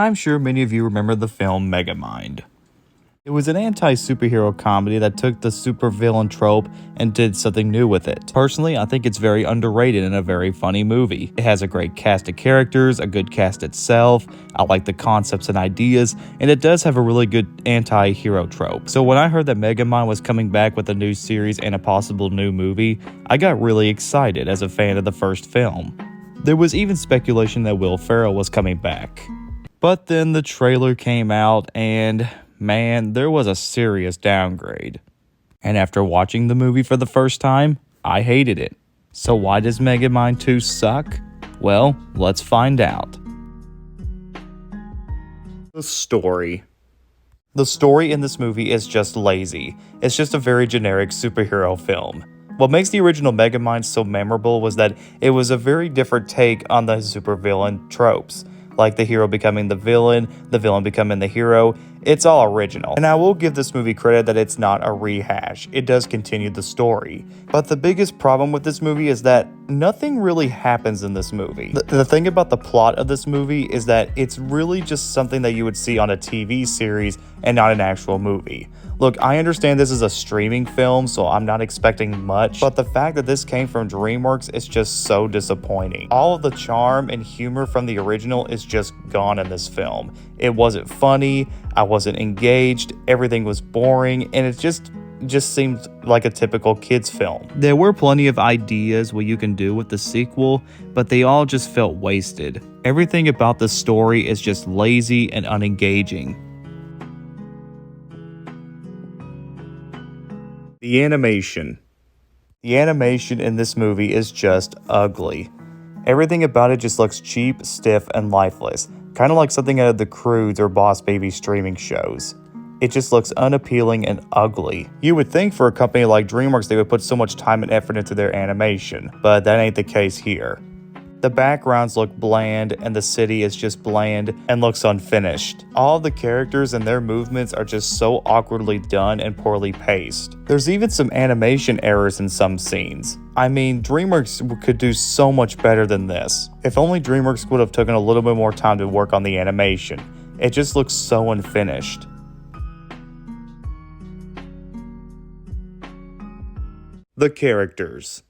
I'm sure many of you remember the film Megamind. It was an anti-superhero comedy that took the supervillain trope and did something new with it. Personally, I think it's very underrated and a very funny movie. It has a great cast of characters, a good cast itself, I like the concepts and ideas, and it does have a really good anti-hero trope. So when I heard that Megamind was coming back with a new series and a possible new movie, I got really excited as a fan of the first film. There was even speculation that Will Ferrell was coming back. But then the trailer came out and man, there was a serious downgrade. And after watching the movie for the first time, I hated it. So why does Megamind 2 suck? Well, let's find out. The story. The story in this movie is just lazy. It's just a very generic superhero film. What makes the original Megamind so memorable was that it was a very different take on the supervillain tropes. Like the hero becoming the villain becoming the hero. It's all original. And I will give this movie credit that it's not a rehash. It does continue the story. But the biggest problem with this movie is that nothing really happens in this movie. The thing about the plot of this movie is that it's really just something that you would see on a TV series and not an actual movie. Look, I understand this is a streaming film, so I'm not expecting much, but the fact that this came from DreamWorks is just so disappointing. All of the charm and humor from the original is just gone in this film. It wasn't funny, I wasn't engaged, everything was boring, and it just seemed like a typical kids film. There were plenty of ideas what you can do with the sequel, but they all just felt wasted. Everything about the story is just lazy and unengaging. The animation. The animation in this movie is just ugly. Everything about it just looks cheap, stiff, and lifeless. Kind of like something out of the Croods or Boss Baby streaming shows. It just looks unappealing and ugly. You would think for a company like DreamWorks they would put so much time and effort into their animation, but that ain't the case here. The backgrounds look bland and the city is just bland and looks unfinished. All the characters and their movements are just so awkwardly done and poorly paced. There's even some animation errors in some scenes. I mean, DreamWorks could do so much better than this. If only DreamWorks would have taken a little bit more time to work on the animation. It just looks so unfinished. The characters.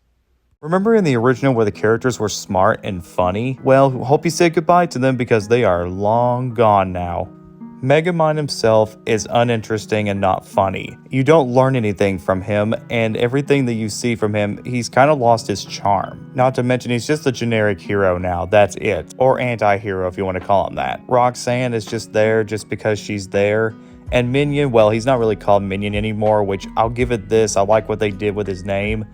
Remember in the original where the characters were smart and funny? Well, hope you say goodbye to them because they are long gone now. Megamind himself is uninteresting and not funny. You don't learn anything from him, and everything that you see from him, he's kind of lost his charm. Not to mention he's just a generic hero now, that's it. Or anti-hero if you want to call him that. Roxanne is just there just because she's there. And Minion, well, he's not really called Minion anymore, which I'll give it this, I like what they did with his name.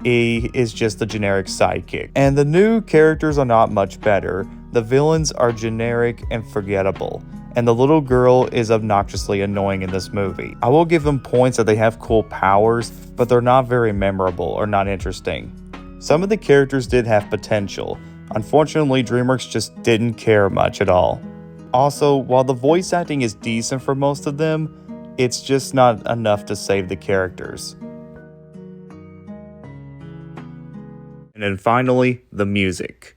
He is just a generic sidekick. And the new characters are not much better. The villains are generic and forgettable. And the little girl is obnoxiously annoying in this movie. I will give them points that they have cool powers, but they're not very memorable or not interesting. Some of the characters did have potential. Unfortunately, DreamWorks just didn't care much at all. Also, while the voice acting is decent for most of them, it's just not enough to save the characters. And then finally, the music.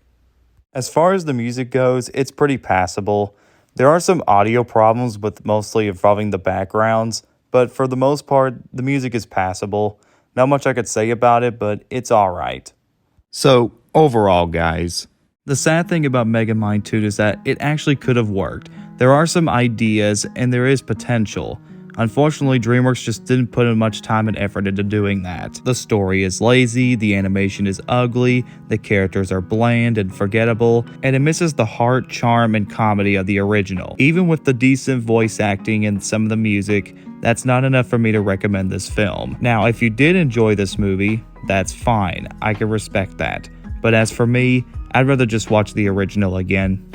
As far as the music goes, it's pretty passable. There are some audio problems with mostly involving the backgrounds, but for the most part, the music is passable. Not much I could say about it, but it's alright. So, overall guys, the sad thing about Megamind 2 is that it actually could have worked. There are some ideas and there is potential. Unfortunately, DreamWorks just didn't put in much time and effort into doing that. The story is lazy, the animation is ugly, the characters are bland and forgettable, and it misses the heart, charm, and comedy of the original. Even with the decent voice acting and some of the music, that's not enough for me to recommend this film. Now, if you did enjoy this movie, that's fine. I can respect that. But as for me, I'd rather just watch the original again.